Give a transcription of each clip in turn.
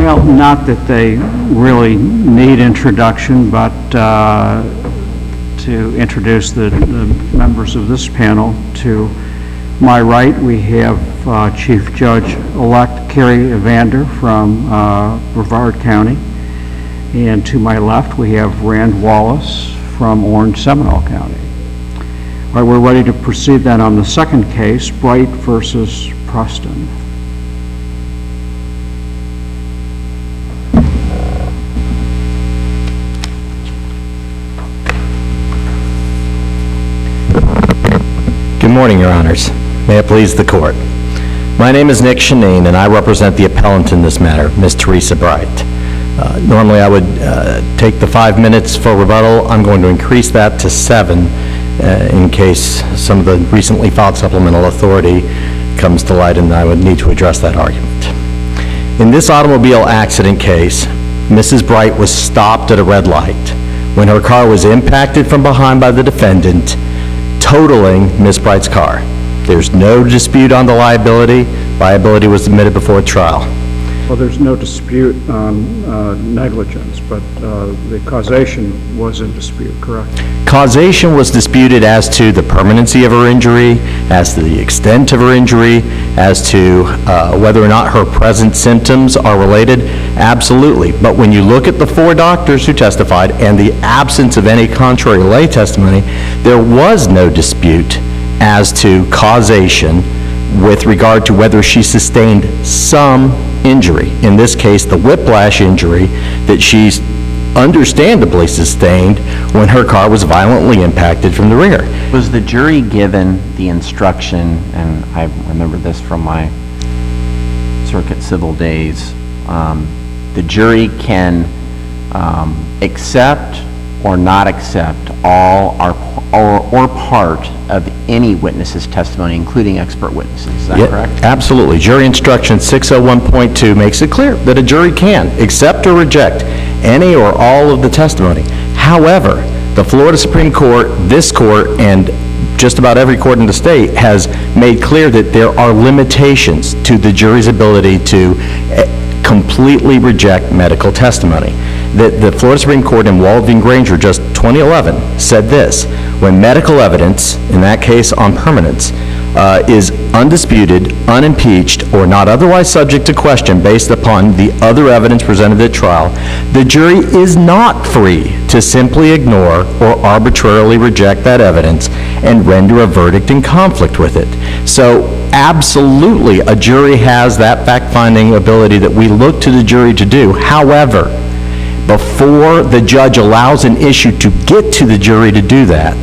Well, not that they really need introduction, but to introduce the members of this panel. To my right, we have Chief Judge-elect Carrie Evander from Brevard County. And to my left, we have Rand Wallace from Orange Seminole County. All right, we're ready to proceed then on the second case, Bright versus Preston. Good morning, Your Honors. May it please the Court. My name is Nick Shanine, and I represent the appellant in this matter, Ms. TERESA Bright. Normally, I would take the 5 minutes for rebuttal. I'm going to increase that to 7 in case some of the recently filed supplemental authority comes to light and I would need to address that argument. In this automobile accident case, Mrs. Bright was stopped at a red light when her car was impacted from behind by the defendant, totaling Ms. Bright's car. There's no dispute on the liability. Liability was admitted before trial. Well, there's no dispute on negligence, but the causation was in dispute, correct? Causation was disputed as to the permanency of her injury, as to the extent of her injury, as to whether or not her present symptoms are related. Absolutely. But when you look at the 4 doctors who testified and the absence of any contrary lay testimony, there was no dispute as to causation with regard to whether she sustained some injury. In this case, the whiplash injury that she's understandably sustained when her car was violently impacted from the rear. Was the jury given the instruction, and I remember this from my circuit civil days, the jury can accept or not accept all or part of any witness's testimony, including expert witnesses. Is that correct? Absolutely. Jury instruction 601.2 makes it clear that a jury can accept or reject any or all of the testimony. However, the Florida Supreme Court, this court, and just about every court in the state has made clear that there are limitations to the jury's ability to completely reject medical testimony. The Florida Supreme Court in Wald v. Granger, just 2011, said this: when medical evidence, in that case on permanence, is undisputed, unimpeached, or not otherwise subject to question based upon the other evidence presented at trial, the jury is not free to simply ignore or arbitrarily reject that evidence and render a verdict in conflict with it. So absolutely, a jury has that fact-finding ability that we look to the jury to do. However, before the judge allows an issue to get to the jury to do that,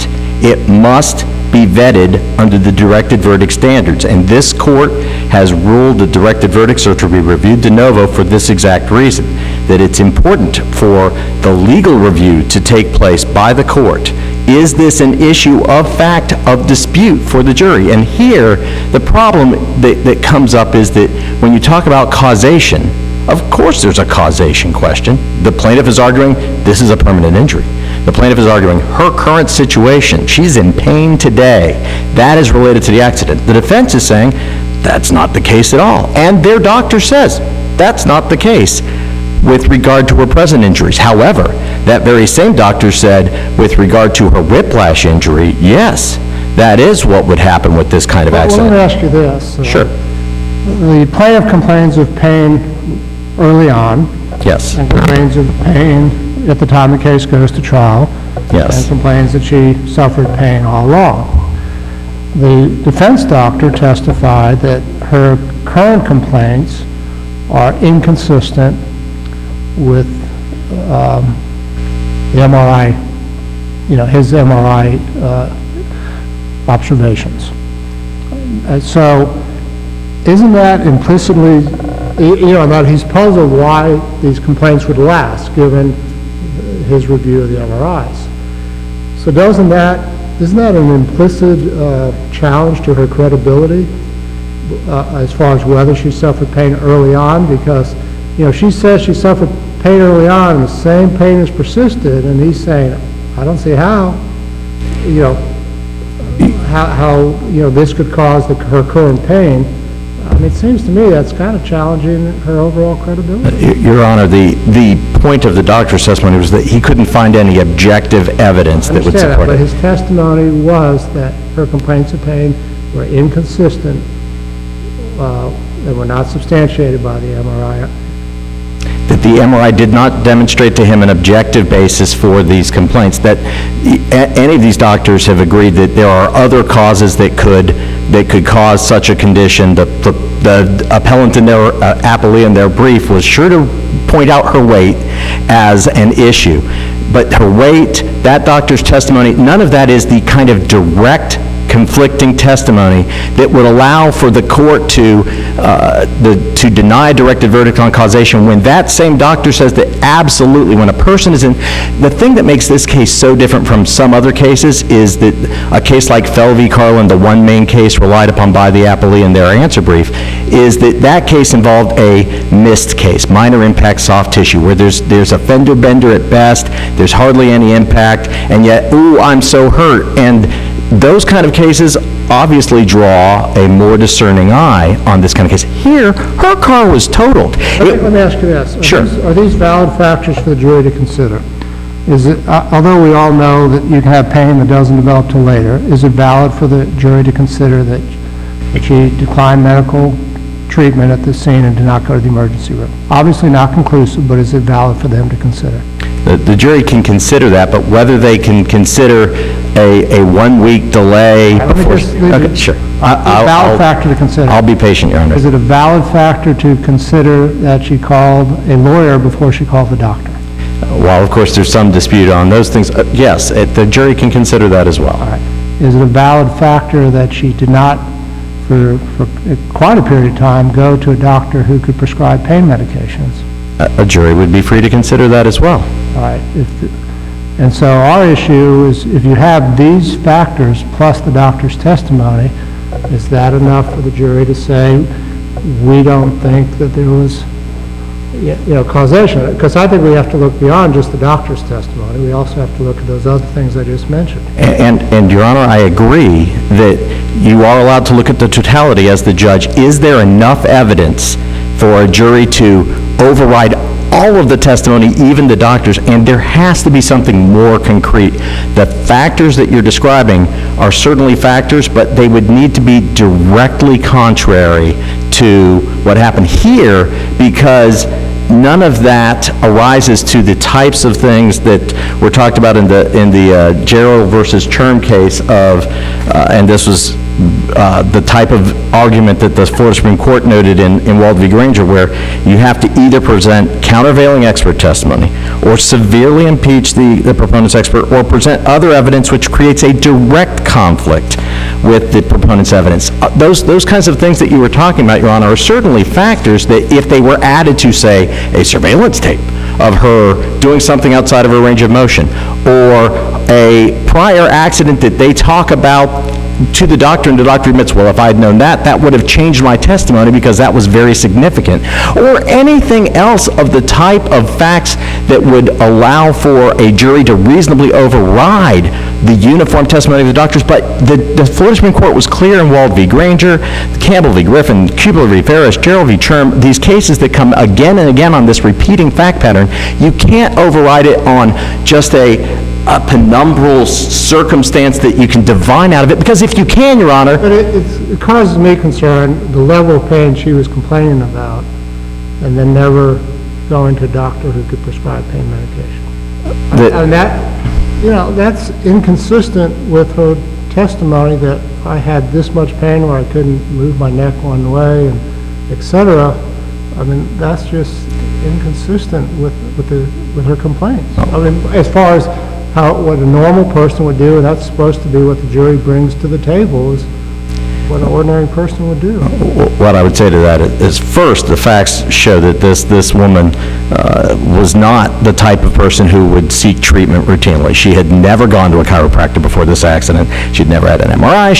it must be vetted under the directed verdict standards. And this court has ruled that directed verdicts are to be reviewed de novo for this exact reason, that it's important for the legal review to take place by the court. Is this an issue of fact, of dispute for the jury? And here, the problem that comes up is that when you talk about causation, of course there's a causation question. The plaintiff is arguing this is a permanent injury. The plaintiff is arguing her current situation, she's in pain today, that is related to the accident. The defense is saying that's not the case at all. And their doctor says that's not the case with regard to her present injuries. However, that very same doctor said with regard to her whiplash injury, yes, that is what would happen with this kind of accident. Well, let me ask you this. Sure. The plaintiff complains of pain early on. Yes. And complains of pain at the time the case goes to trial. Yes. And complains that she suffered pain all along. The defense doctor testified that her current complaints are inconsistent with the MRI, his MRI observations. So isn't that implicitly, that he's puzzled why these complaints would last given his review of the MRIs? So isn't that an implicit challenge to her credibility as far as whether she suffered pain early on? Because, she says she suffered pain early on and the same pain has persisted, and he's saying, I don't see how, how this could cause her current pain. I mean, it seems to me that's kind of challenging her overall credibility. Your Honor, the point of the doctor's testimony was that he couldn't find any objective evidence that would Understand that, support but it. his testimony was that her complaints of pain were inconsistent, and were not substantiated by the MRI. That the MRI did not demonstrate to him an objective basis for these complaints, that any of these doctors have agreed that there are other causes that could cause such a condition. The appellant in their appellee in their brief was sure to point out her weight as an issue. But her weight, that doctor's testimony, none of that is the kind of direct conflicting testimony that would allow for the court to deny a directed verdict on causation when that same doctor says that absolutely, when a person is in... The thing that makes this case so different from some other cases is that a case like Fell v. Carlin, the one main case relied upon by the appellee in their answer brief, is that case involved a missed case, minor impact soft tissue, where there's a fender bender at best, there's hardly any impact, and yet, ooh, I'm so hurt. And those kind of cases obviously draw a more discerning eye on this kind of case. Here, her car was totaled. Let me ask you this. Sure. Are these valid factors for the jury to consider? Is it, although we all know that you can have pain that doesn't develop till later, is it valid for the jury to consider that she declined medical treatment at the scene and did not go to the emergency room? Obviously not conclusive, but is it valid for them to consider? The jury can consider that, but whether they can consider a 1 week delay before... Okay, sure. A valid factor to consider. I'll be patient, Your Honor. Is it a valid factor to consider that she called a lawyer before she called the doctor? While, of course, there's some dispute on those things, yes, the jury can consider that as well. All right. Is it a valid factor that she did not, for quite a period of time, go to a doctor who could prescribe pain medications? A jury would be free to consider that as well. All right. And so our issue is, if you have these factors plus the doctor's testimony, is that enough for the jury to say, we don't think that there was, causation? Because I think we have to look beyond just the doctor's testimony. We also have to look at those other things I just mentioned. And Your Honor, I agree that you are allowed to look at the totality as the judge. Is there enough evidence for a jury to override all of the testimony, even the doctor's? And there has to be something more concrete. The factors that you're describing are certainly factors, but they would need to be directly contrary to what happened here, because none of that arises to the types of things that were talked about in the Gerald versus Churn case of, and this was the type of argument that the Florida Supreme Court noted in Wald v. Granger, where you have to either present countervailing expert testimony or severely impeach the proponent's expert or present other evidence which creates a direct conflict with the proponent's evidence. Those kinds of things that you were talking about, Your Honor, are certainly factors that if they were added to, say, a surveillance tape of her doing something outside of her range of motion, or a prior accident that they talk about to the doctor, and the doctor admits, well, if I had known that, that would have changed my testimony because that was very significant, or anything else of the type of facts that would allow for a jury to reasonably override the uniform testimony of the doctors. But the Florida Supreme Court was clear in Wald v. Granger, Campbell v. Griffin, Kubler v. Ferris, Gerald v. Churn, these cases that come again and again on this repeating fact pattern. You can't override it on just a penumbral circumstance that you can divine out of it, because if you can, Your Honor... But it causes me concern, the level of pain she was complaining about, and then never going to a doctor who could prescribe pain medication. And that's inconsistent with her testimony that I had this much pain where I couldn't move my neck one way, and et cetera. I mean, that's just inconsistent with her complaints. I mean, as far as what a normal person would do, and that's supposed to be what the jury brings to the table, is what an ordinary person would do. What I would say to that is, first, the facts show that this woman was not the type of person who would seek treatment routinely. She had never gone to a chiropractor before this accident. She'd never had an MRI.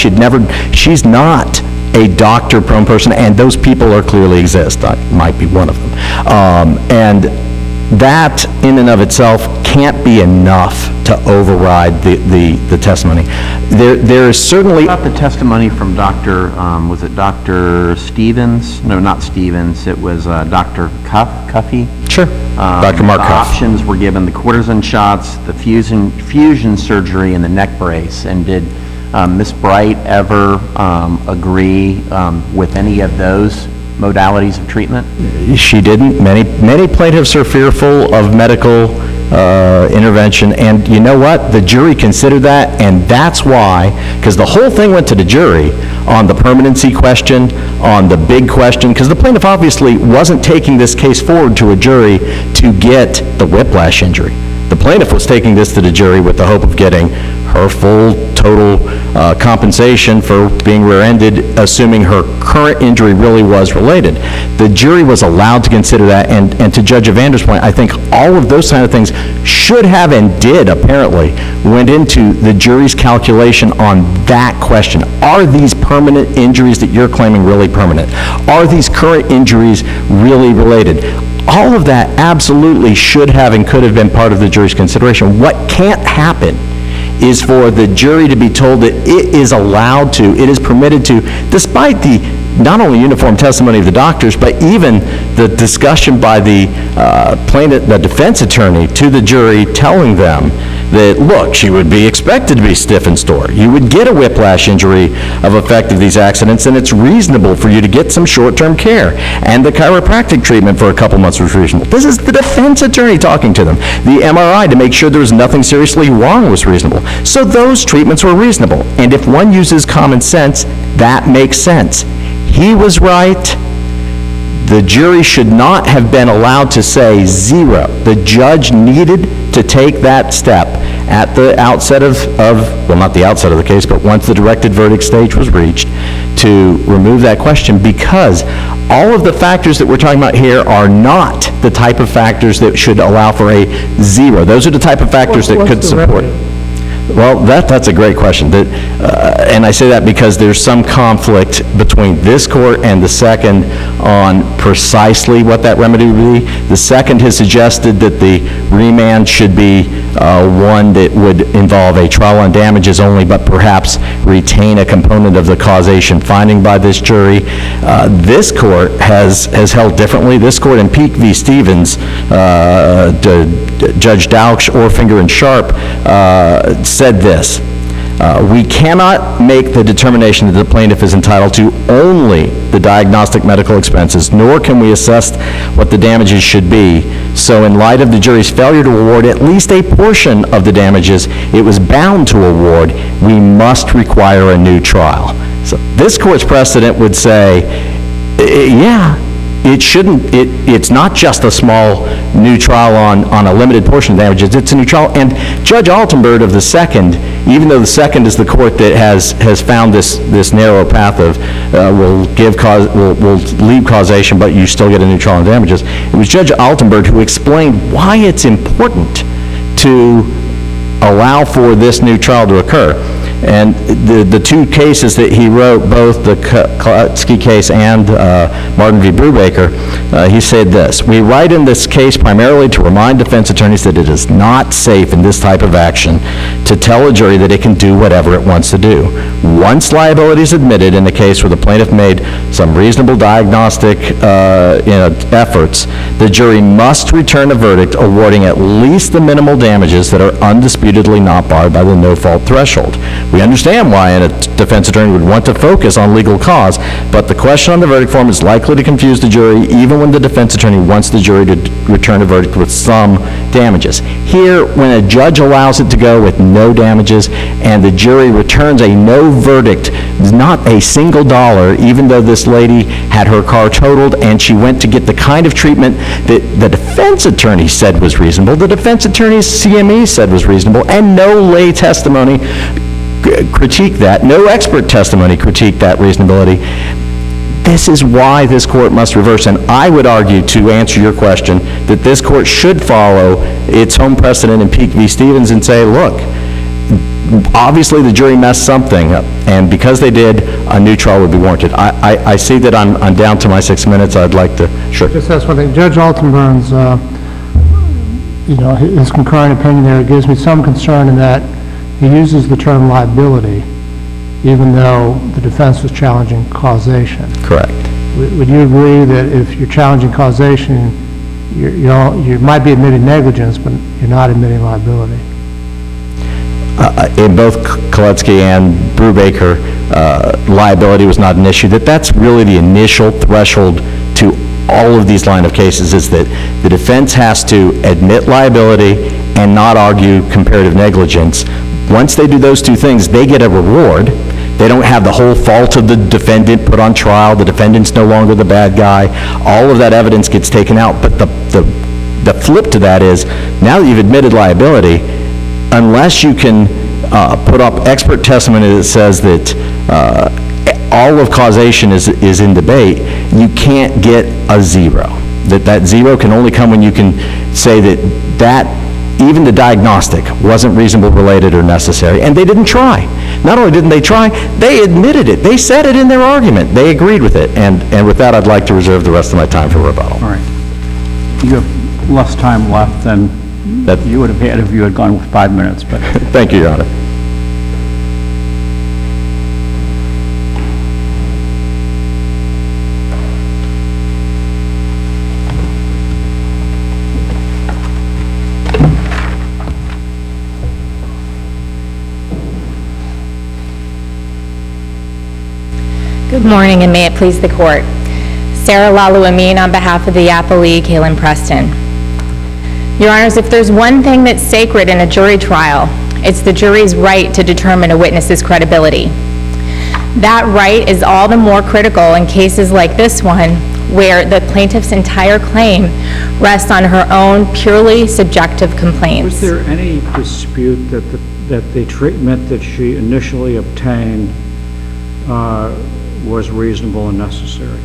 She's not a doctor-prone person, and those people clearly exist. I might be one of them. And that in and of itself can't be enough to override the testimony. There is certainly... About the testimony from Dr., was it Dr. Stevens? No, not Stevens, it was Dr. Cuffey? Sure. Dr. Mark The Cuff. options were given, the cortisone shots, the fusion surgery, and the neck brace. And did Ms. Bright ever agree with any of those modalities of treatment? She didn't. Many plaintiffs are fearful of medical intervention, and you know what? The jury considered that, and that's why, because the whole thing went to the jury on the permanency question, on the big question, because the plaintiff obviously wasn't taking this case forward to a jury to get the whiplash injury. The plaintiff was taking this to the jury with the hope of getting her full total compensation for being rear-ended, assuming her current injury really was related. The jury was allowed to consider that, and to Judge Evander's point, I think all of those kind of things should have and did apparently went into the jury's calculation on that question. Are these permanent injuries that you're claiming really permanent? Are these current injuries really related? All of that absolutely should have and could have been part of the jury's consideration. What can't happen is for the jury to be told that it is allowed to, it is permitted to, despite the not only uniform testimony of the doctors, but even the discussion by the plaintiff, the defense attorney, to the jury telling them that, look, she would be expected to be stiff and sore. You would get a whiplash injury of effect of these accidents, and it's reasonable for you to get some short-term care. And the chiropractic treatment for a couple months was reasonable. This is the defense attorney talking to them. The MRI to make sure there was nothing seriously wrong was reasonable. So those treatments were reasonable. And if one uses common sense, that makes sense. He was right. The jury should not have been allowed to say zero. The judge needed to take that step at the outset of, well, not the outset of the case, but once the directed verdict stage was reached, to remove that question, because all of the factors that we're talking about here are not the type of factors that should allow for a zero. Those are the type of factors that could support. Well, that's a great question. And I say that because there's some conflict between this court and the second on precisely what that remedy would be. The second has suggested that the remand should be one that would involve a trial on damages only, but perhaps retain a component of the causation finding by this jury. This court has held differently. This court in Peake v. Stevens, Judge Dauch, Orfinger, and Sharp said this: we cannot make the determination that the plaintiff is entitled to only the diagnostic medical expenses, nor can we assess what the damages should be. So in light of the jury's failure to award at least a portion of the damages it was bound to award, we must require a new trial. So this court's precedent would say, yeah, it shouldn't, it's not just a small new trial on a limited portion of damages, it's a new trial. And Judge Altenberg of the second, even though the second is the court that has found this narrow path of will leave causation, but you still get a new trial on damages, it was Judge Altenberg who explained why it's important to allow for this new trial to occur. And the two cases that he wrote, both the Klutsky case and Martin v. Brubaker, he said this: we write in this case primarily to remind defense attorneys that it is not safe in this type of action to tell a jury that it can do whatever it wants to do. Once liability is admitted in the case where the plaintiff made some reasonable diagnostic efforts, the jury must return a verdict awarding at least the minimal damages that are undisputedly not barred by the no-fault threshold. We understand why a defense attorney would want to focus on legal cause, but the question on the verdict form is likely to confuse the jury even when the defense attorney wants the jury to return a verdict with some damages. Here, when a judge allows it to go with no damages and the jury returns a no verdict, not a single dollar, even though this lady had her car totaled and she went to get the kind of treatment that the defense attorney said was reasonable, the defense attorney's CME said was reasonable, and no lay testimony critique that, no expert testimony critique that reasonability. This is why this court must reverse, and I would argue, to answer your question, that this court should follow its home precedent in Peake v. Stevens and say, look, obviously the jury messed something up, and because they did, a new trial would be warranted. I see that I'm down to my 6 minutes. I'd like to, sure. Just ask one thing. Judge Altenberg's his concurring opinion there gives me some concern in that he uses the term liability, even though the defense was challenging causation. Correct. Would you agree that if you're challenging causation, you might be admitting negligence, but you're not admitting liability? In both Koletsky and Brubaker, liability was not an issue. That's really the initial threshold to all of these line of cases, is that the defense has to admit liability and not argue comparative negligence. Once they do those two things, they get a reward. They don't have the whole fault of the defendant put on trial. The defendant's no longer the bad guy. All of that evidence gets taken out. But the flip to that is, now that you've admitted liability, unless you can put up expert testimony that says that all of causation is in debate, you can't get a zero. That zero can only come when you can say that even the diagnostic wasn't reasonable, related, or necessary, and they didn't try. Not only didn't they try, they admitted it. They said it in their argument. They agreed with it. And with that, I'd like to reserve the rest of my time for rebuttal. All right. You have less time left than you would have had if you had gone with 5 minutes, but... Thank you, Your Honor. Good morning, and may it please the court. Sarah Lalu Amin on behalf of the appellee, KALEN Preston. Your Honors, if there's one thing that's sacred in a jury trial, it's the jury's right to determine a witness's credibility. That right is all the more critical in cases like this one, where the plaintiff's entire claim rests on her own purely subjective complaints. Was there any dispute that the treatment that she initially obtained was reasonable and necessary?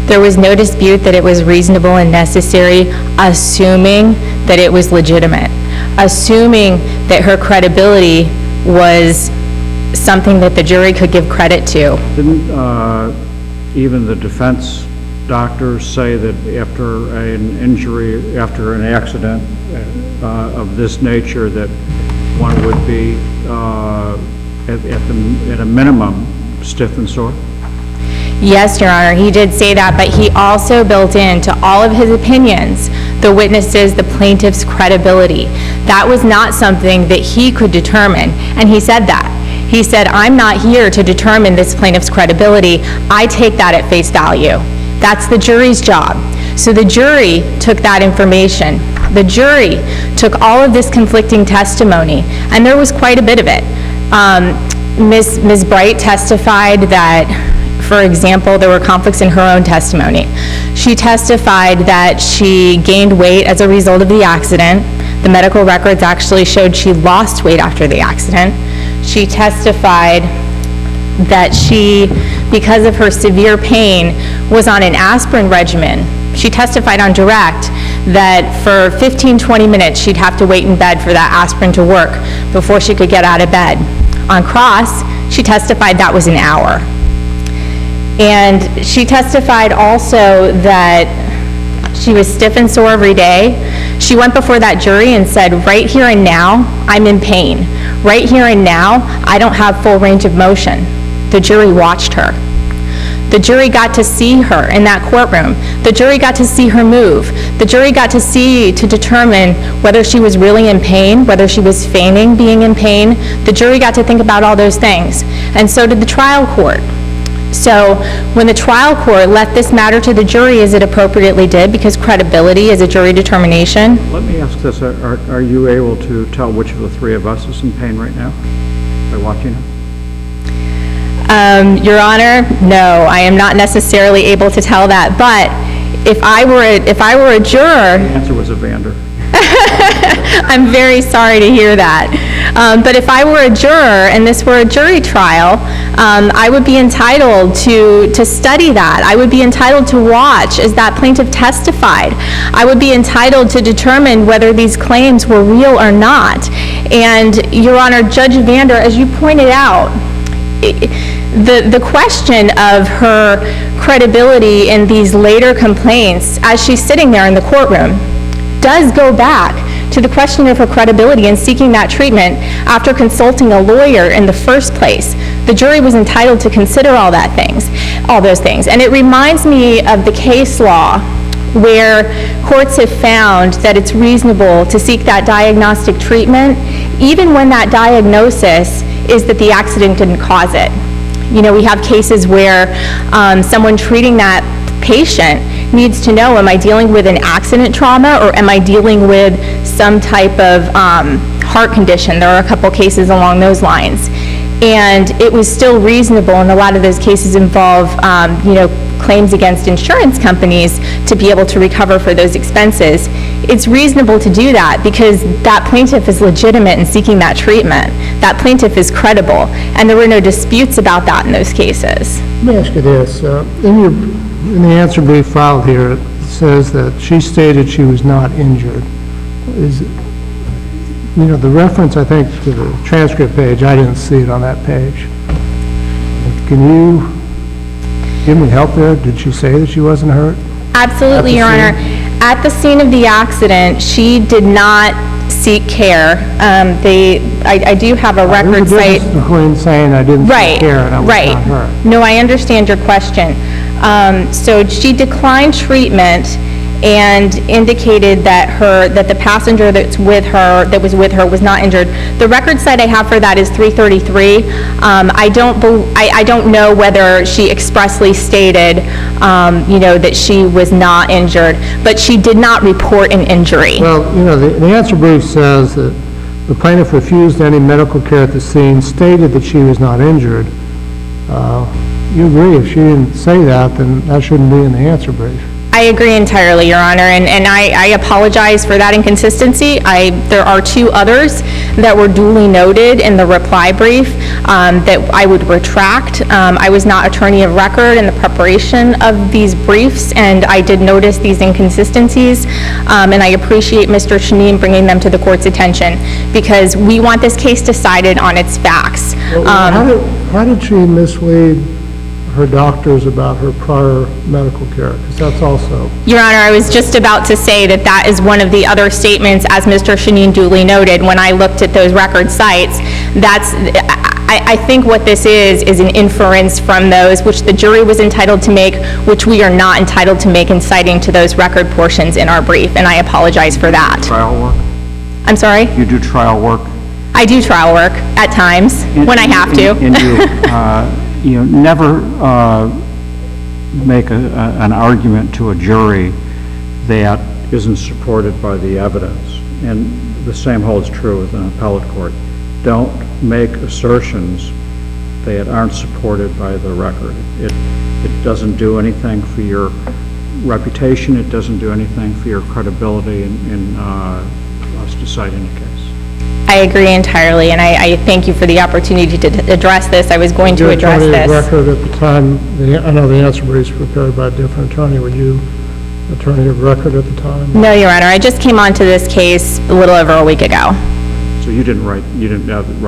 There was no dispute that it was reasonable and necessary, assuming that it was legitimate, assuming that her credibility was something that the jury could give credit to. Didn't even the defense doctors say that after an injury, after an accident of this nature, that one would be at a minimum stiff and sore? Yes, Your Honor, he did say that, but he also built into all of his opinions the witnesses, the plaintiff's credibility. That was not something that he could determine, and he said that. He said, I'm not here to determine this plaintiff's credibility. I take that at face value. That's the jury's job. So the jury took that information. The jury took all of this conflicting testimony, and there was quite a bit of it. Ms. Bright testified that, for example, there were conflicts in her own testimony. She testified that she gained weight as a result of the accident. The medical records actually showed she lost weight after the accident. She testified that she, because of her severe pain, was on an aspirin regimen. She testified on direct that for 15-20 minutes she'd have to wait in bed for that aspirin to work before she could get out of bed. On cross, she testified that was an hour. And she testified also that she was stiff and sore every day. She went before that jury and said, right here and now, I'm in pain. Right here and now, I don't have full range of motion. The jury watched her. The jury got to see her in that courtroom. The jury got to see her move. The jury got to determine whether she was really in pain, whether she was feigning being in pain. The jury got to think about all those things. And so did the trial court. So when the trial court left this matter to the jury, as it appropriately did, because credibility is a jury determination. Let me ask this, are you able to tell which of the three of us is in pain right now by watching it? Your Honor, no, I am not necessarily able to tell that, but if I were a juror... The answer was Evander. I'm very sorry to hear that. But if I were a juror and this were a jury trial, I would be entitled to study that. I would be entitled to watch as that plaintiff testified. I would be entitled to determine whether these claims were real or not. And, Your Honor, Judge Evander, as you pointed out, the question of her credibility in these later complaints, as she's sitting there in the courtroom, does go back to the question of her credibility in seeking that treatment after consulting a lawyer in the first place. The jury was entitled to consider all those things. And it reminds me of the case law where courts have found that it's reasonable to seek that diagnostic treatment, even when that diagnosis is that the accident didn't cause it. You know, we have cases where someone treating that patient needs to know, am I dealing with an accident trauma or am I dealing with some type of heart condition? There are a couple cases along those lines. And it was still reasonable, and a lot of those cases involve, claims against insurance companies to be able to recover for those expenses. It's reasonable to do that because that plaintiff is legitimate in seeking that treatment. That plaintiff is credible, and there were no disputes about that in those cases. Let me ask you this. In the answer brief filed here, it says that she stated she was not injured. The reference, I think, to the transcript page, I didn't see it on that page. Can you give me help there? Did she say that she wasn't hurt? Absolutely, Your Honor. At the scene of the accident, she did not seek care. I do have a record There's a site. difference between saying I didn't seek care and I was not hurt. No, I understand your question. So she declined treatment and indicated that the passenger that was with her was not injured. The record site I have for that is 333. I don't know whether she expressly stated, that she was not injured, but she did not report an injury. Well, the answer brief says that the plaintiff refused any medical care at the scene, stated that she was not injured. You agree, if she didn't say that, then that shouldn't be in the answer brief. I agree entirely, Your Honor, and I apologize for that inconsistency. There are two others that were duly noted in the reply brief that I would retract. I was not attorney of record in the preparation of these briefs, and I did notice these inconsistencies, and I appreciate Mr. Shaneen bringing them to the court's attention, because we want this case decided on its facts. How did she mislead her doctors about her prior medical care? Because that's also... Your Honor, I was just about to say that is one of the other statements, as Mr. Shaneen duly noted, when I looked at those record sites. I think what this is an inference from those, which the jury was entitled to make, which we are not entitled to make in citing to those record portions in our brief, and I apologize for that. Trial work? I'm sorry? You do trial work? I do trial work at times, when I have to. And you never make an argument to a jury that isn't supported by the evidence. And the same holds true with an appellate court. Don't make assertions that aren't supported by the record. It doesn't do anything for your reputation. It doesn't do anything for your credibility in us deciding a case. I agree entirely, and I thank you for the opportunity to address this. I was going to address this. Attorney of record at the time, I know the answer brief was prepared by a different attorney. Were you attorney of record at the time? No, Your Honor. I just came onto this case a little over a week ago. So you didn't write the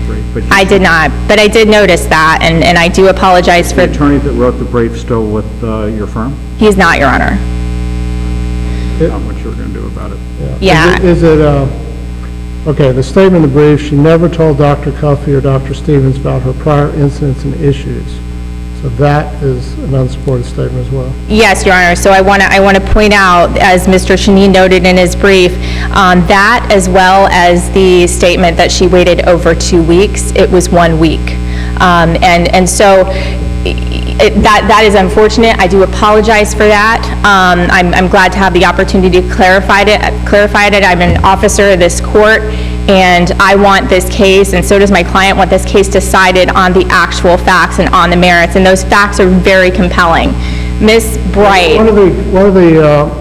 brief? But I did not, but I did notice that, and I do apologize for... The attorney that wrote the brief still with your firm? He's not, Your Honor. Not what you were going to do about it. Yeah. Is it okay, the statement in the brief, she never told Dr. Cuffey or Dr. Stevens about her prior incidents and issues. So that is an unsupported statement as well. Yes, Your Honor. So I want to point out, as Mr. Shaneen noted in his brief, that as well as the statement that she waited over 2 weeks, it was 1 week. And so that is unfortunate. I do apologize for that. I'm glad to have the opportunity to clarify it. I'm an officer of this court, and I want this case, and so does my client, want this case decided on the actual facts and on the merits, and those facts are very compelling. Ms. Bright. One of the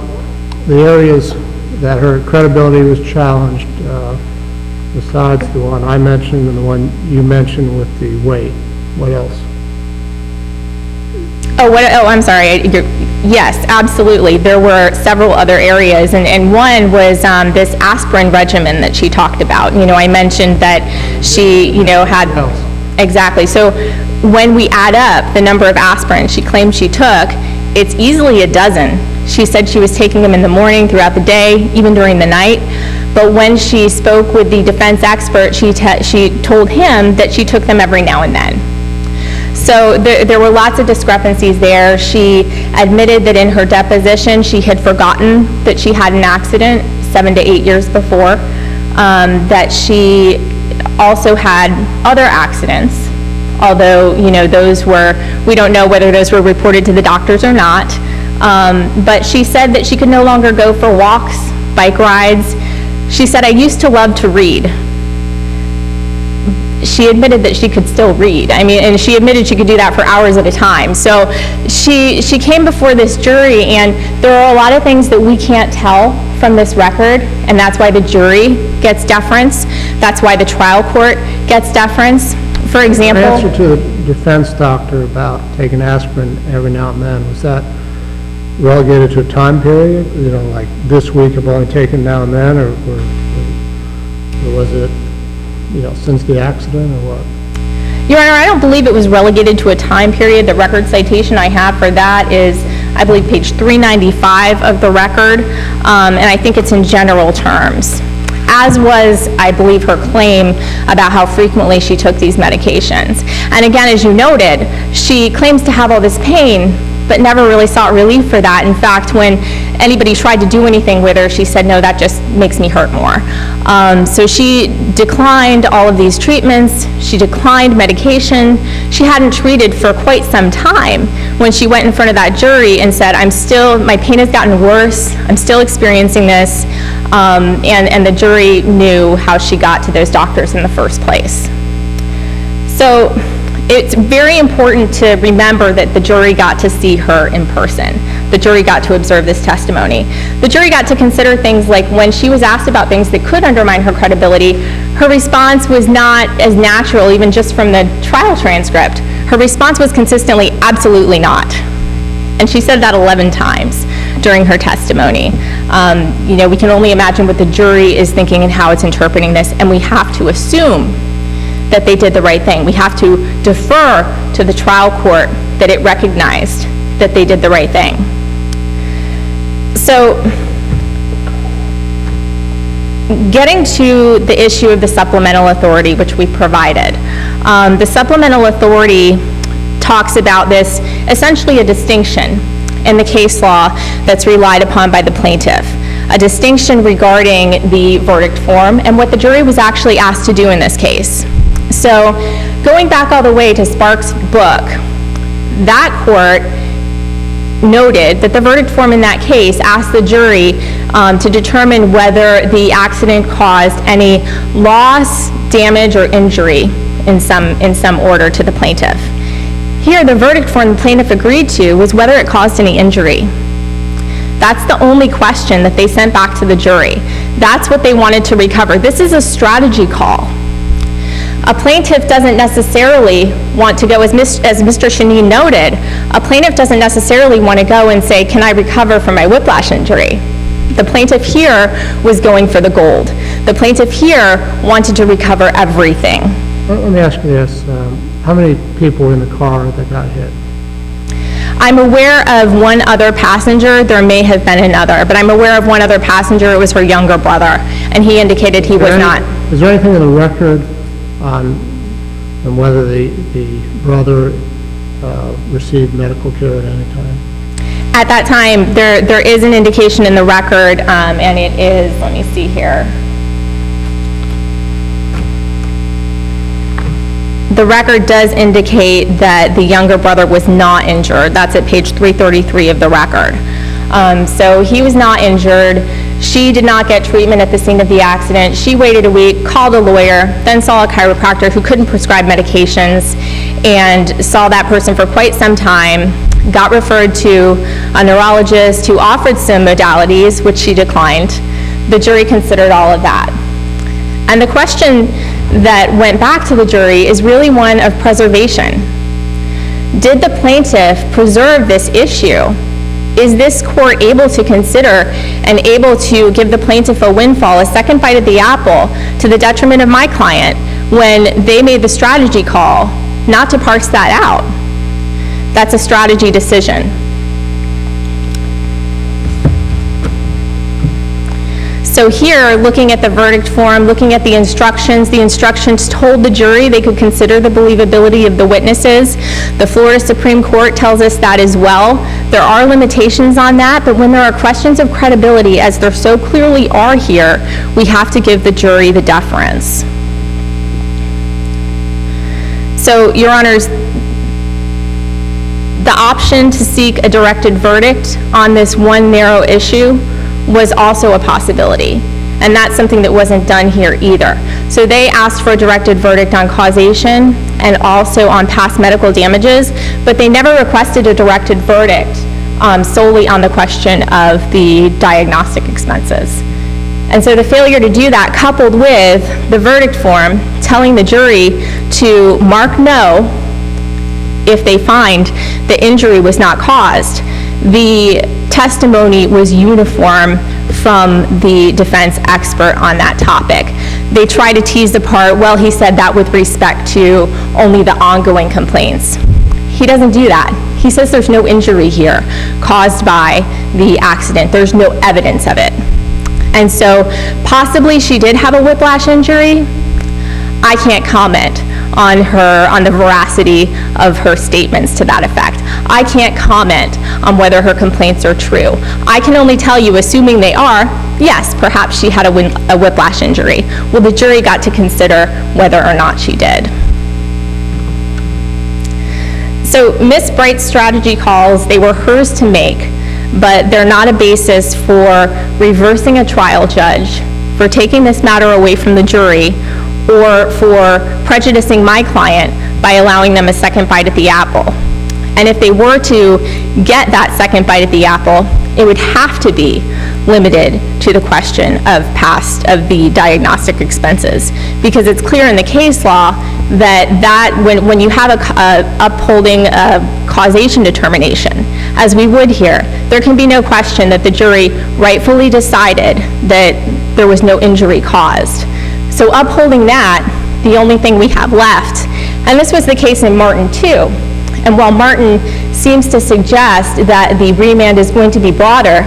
areas that her credibility was challenged, besides the one I mentioned and the one you mentioned with the weight, what else? I'm sorry. Yes, absolutely. There were several other areas, and one was this aspirin regimen that she talked about. I mentioned that she, had... Exactly. So when we add up the number of aspirin she claimed she took, it's easily a dozen. She said she was taking them in the morning, throughout the day, even during the night. But when she spoke with the defense expert, she told him that she took them every now and then. So there were lots of discrepancies there. She admitted that in her deposition, she had forgotten that she had an accident 7 to 8 years before, that she also had other accidents, although, those were, we don't know whether those were reported to the doctors or not. But she said that she could no longer go for walks, bike rides. She said, "I used to love to read." She admitted that she could still read. And she admitted she could do that for hours at a time. So she came before this jury, and there are a lot of things that we can't tell from this record, and that's why the jury gets deference. That's why the trial court gets deference. For example... The answer to the defense doctor about taking aspirin every now and then, was that relegated to a time period? Like this week I've only taken now and then, or was it, since the accident, or what? Your Honor, I don't believe it was relegated to a time period. The record citation I have for that is, I believe, page 395 of the record, and I think it's in general terms, as was, I believe, her claim about how frequently she took these medications. And again, as you noted, she claims to have all this pain, but never really sought relief for that. In fact, when anybody tried to do anything with her, she said, "No, that just makes me hurt more." So she declined all of these treatments. She declined medication. She hadn't treated for quite some time when she went in front of that jury and said, my pain has gotten worse, I'm still experiencing this, and the jury knew how she got to those doctors in the first place. So it's very important to remember that the jury got to see her in person. The jury got to observe this testimony. The jury got to consider things like, when she was asked about things that could undermine her credibility, her response was not as natural, even just from the trial transcript. Her response was consistently, "Absolutely not." And she said that 11 times during her testimony. We can only imagine what the jury is thinking and how it's interpreting this, and we have to assume that they did the right thing. We have to defer to the trial court that it recognized that they did the right thing. So, getting to the issue of the supplemental authority, which we provided. The supplemental authority talks about this, essentially a distinction in the case law that's relied upon by the plaintiff. A distinction regarding the verdict form and what the jury was actually asked to do in this case. So, going back all the way to Sparks' book, that court noted that the verdict form in that case asked the jury to determine whether the accident caused any loss, damage, or injury in some order to the plaintiff. Here, the verdict form the plaintiff agreed to was whether it caused any injury. That's the only question that they sent back to the jury. That's what they wanted to recover. This is a strategy call. A plaintiff doesn't necessarily want to go, as Mr. Shaneen noted, a plaintiff doesn't necessarily want to go and say, "Can I recover from my whiplash injury?" The plaintiff here was going for the gold. The plaintiff here wanted to recover everything. Let me ask you this. How many people were in the car that got hit? I'm aware of one other passenger. There may have been another, but I'm aware of one other passenger. It was her younger brother, and he indicated he was not. Is there anything in the record on whether the brother received medical care at any time? At that time, there is an indication in the record, and it is, let me see here. The record does indicate that the younger brother was not injured. That's at page 333 of the record. So he was not injured. She did not get treatment at the scene of the accident. She waited a week, called a lawyer, then saw a chiropractor who couldn't prescribe medications, and saw that person for quite some time, got referred to a neurologist who offered some modalities, which she declined. The jury considered all of that. And the question that went back to the jury is really one of preservation. Did the plaintiff preserve this issue? Is this court able to consider and able to give the plaintiff a windfall, a second bite at the apple, to the detriment of my client when they made the strategy call not to parse that out? That's a strategy decision. So here, looking at the verdict form, looking at the instructions told the jury they could consider the believability of the witnesses. The Florida Supreme Court tells us that as well. There are limitations on that, but when there are questions of credibility, as there so clearly are here, we have to give the jury the deference. So, Your Honors, the option to seek a directed verdict on this one narrow issue was also a possibility, and that's something that wasn't done here either. So they asked for a directed verdict on causation and also on past medical damages, but they never requested a directed verdict solely on the question of the diagnostic expenses. And so the failure to do that, coupled with the verdict form telling the jury to mark no if they find the injury was not caused, the testimony was uniform from the defense expert on that topic. They try to tease apart, well, he said that with respect to only the ongoing complaints. He doesn't do that. He says there's no injury here caused by the accident. There's no evidence of it. And so possibly she did have a whiplash injury. I can't comment on the veracity of her statements to that effect. I can't comment on whether her complaints are true. I can only tell you, assuming they are, yes, perhaps she had a whiplash injury. Well, the jury got to consider whether or not she did. So Ms. Bright's strategy calls, they were hers to make, but they're not a basis for reversing a trial judge, for taking this matter away from the jury, or for prejudicing my client by allowing them a second bite at the apple. And if they were to get that second bite at the apple, it would have to be limited to the question of the diagnostic expenses, because it's clear in the case law that when you have upholding a causation determination, as we would here, there can be no question that the jury rightfully decided that there was no injury caused. So upholding that, the only thing we have left, and this was the case in Martin too, and while Martin seems to suggest that the remand is going to be broader,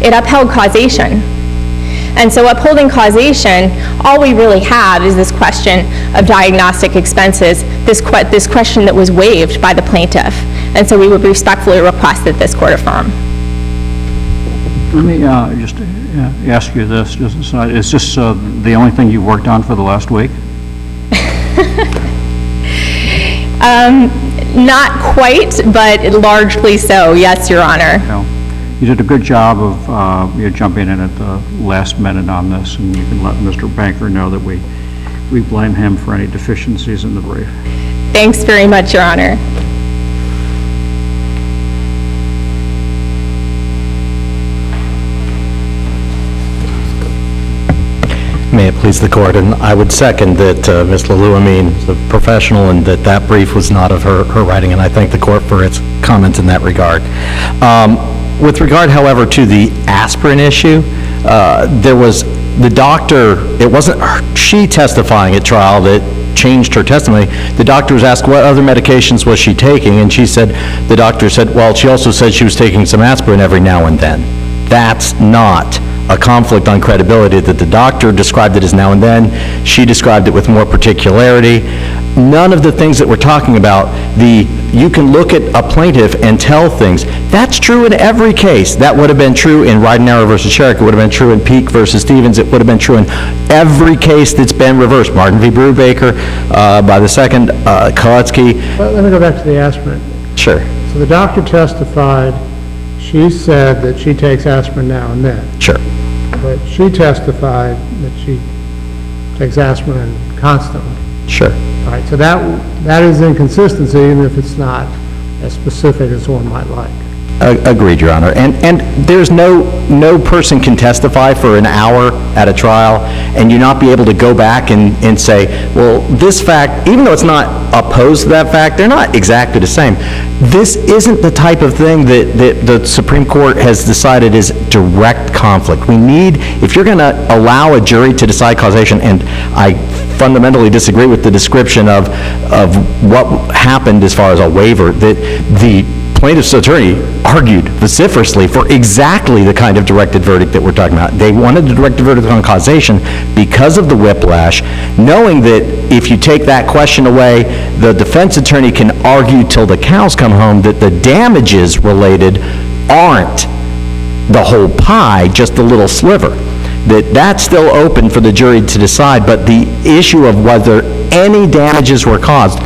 it upheld causation. And so upholding causation, all we really have is this question of diagnostic expenses, this question that was waived by the plaintiff. And so we would respectfully request that this court affirm. Let me just ask you this, just aside. Is this the only thing you worked on for the last week? Not quite, but largely so, yes, Your Honor. No. You did a good job of jumping in at the last minute on this, and you can let Mr. Banker know that we blame him for any deficiencies in the brief. Thanks very much, Your Honor. May it please the court, and I would second that Ms. Lalouamine is a professional and that brief was not of her writing, and I thank the court for its comments in that regard. With regard, however, to the aspirin issue, there was the doctor, it wasn't she testifying at trial that changed her testimony. The doctor was asked what other medications was she taking, and the doctor said, well, she also said she was taking some aspirin every now and then. That's not a conflict on credibility that the doctor described it as now and then. She described it with more particularity. None of the things that we're talking about, you can look at a plaintiff and tell things. That's true in every case. That would have been true in Ridenour versus Sherrick. It would have been true in Peek versus Stevens. It would have been true in every case that's been reversed. Martin v. Brubaker, by the second, Koletsky. Well, let me go back to the aspirin. Sure. So the doctor testified, she said that she takes aspirin now and then. Sure. But she testified that she takes aspirin constantly. Sure. All right, so that is inconsistency, even if it's not as specific as one might like. Agreed, Your Honor. And there's no person can testify for an hour at a trial and you not be able to go back and say, well, this fact, even though it's not opposed to that fact, they're not exactly the same. This isn't the type of thing that the Supreme Court has decided is direct conflict. We need, if you're going to allow a jury to decide causation, and I fundamentally disagree with the description of what happened as far as a waiver, that the plaintiff's attorney argued vociferously for exactly the kind of directed verdict that we're talking about. They wanted a directed verdict on causation because of the whiplash, knowing that if you take that question away, the defense attorney can argue till the cows come home that the damages related aren't the whole pie, just a little sliver. That's still open for the jury to decide, but the issue of whether any damages were caused,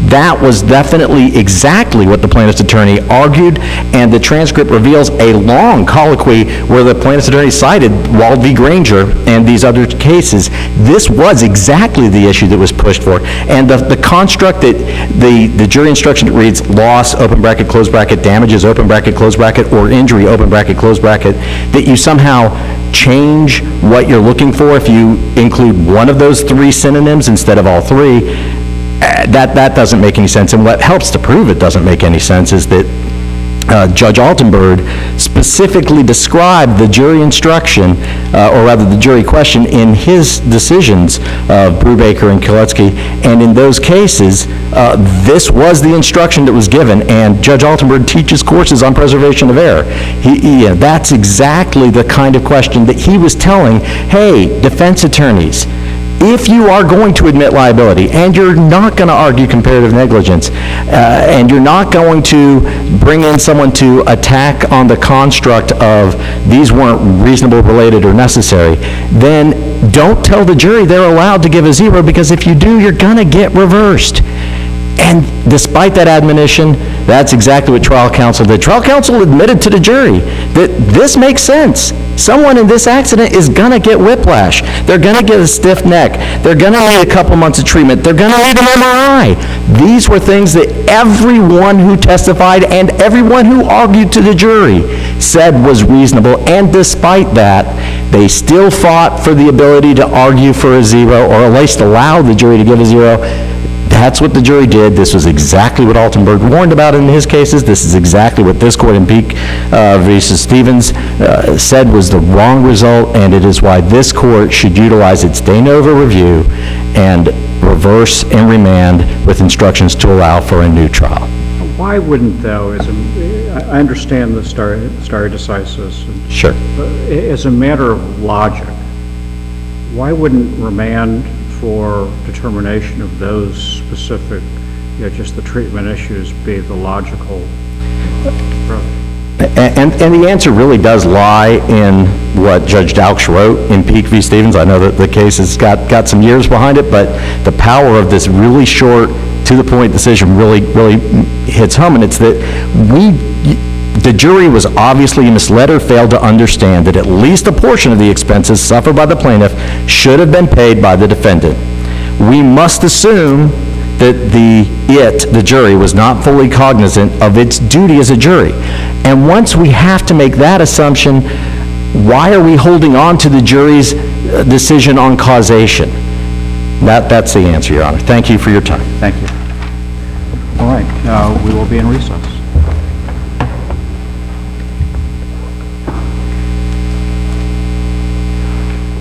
that was definitely exactly what the plaintiff's attorney argued, and the transcript reveals a long colloquy where the plaintiff's attorney cited Wald v. Granger and these other cases. This was exactly the issue that was pushed for, and the construct that the jury instruction reads loss, open bracket, close bracket, damages, open bracket, close bracket, or injury, open bracket, close bracket, that you somehow change what you're looking for if you include one of those three synonyms instead of all three, that doesn't make any sense. And what helps to prove it doesn't make any sense is that Judge Altenberg specifically described the jury instruction, or rather the jury question, in his decisions of Brubaker and Koletsky, and in those cases, this was the instruction that was given, and Judge Altenberg teaches courses on preservation of error. That's exactly the kind of question that he was telling, hey, defense attorneys, if you are going to admit liability, and you're not going to argue comparative negligence, and you're not going to bring in someone to attack on the construct of these weren't reasonable, related, or necessary, then don't tell the jury they're allowed to give a zero, because if you do, you're going to get reversed. And despite that admonition, that's exactly what trial counsel did. Trial counsel admitted to the jury that this makes sense. Someone in this accident is going to get whiplash. They're going to get a stiff neck. They're going to need a couple months of treatment. They're going to need an MRI. These were things that everyone who testified and everyone who argued to the jury said was reasonable. And despite that, they still fought for the ability to argue for a zero, or at least allow the jury to give a zero. That's what the jury did. This was exactly what Altenberg warned about in his cases. This is exactly what this court in Peek v. Stevens said was the wrong result, and it is why this court should utilize its de novo review and reverse and remand with instructions to allow for a new trial. Why wouldn't, though, I understand the stare decisis. Sure. But as a matter of logic, why wouldn't remand for determination of those specific, just the treatment issues, be the logical approach? And the answer really does lie in what Judge Dowks wrote in Peek v. Stevens. I know that the case has got some years behind it, but the power of this really short, to-the-point decision really hits home, and it's that the jury was obviously misled or failed to understand that at least a portion of the expenses suffered by the plaintiff should have been paid by the defendant. We must assume that the jury, was not fully cognizant of its duty as a jury. And once we have to make that assumption, why are we holding on to the jury's decision on causation? That's the answer, Your Honor. Thank you for your time. Thank you. All right, we will be in recess.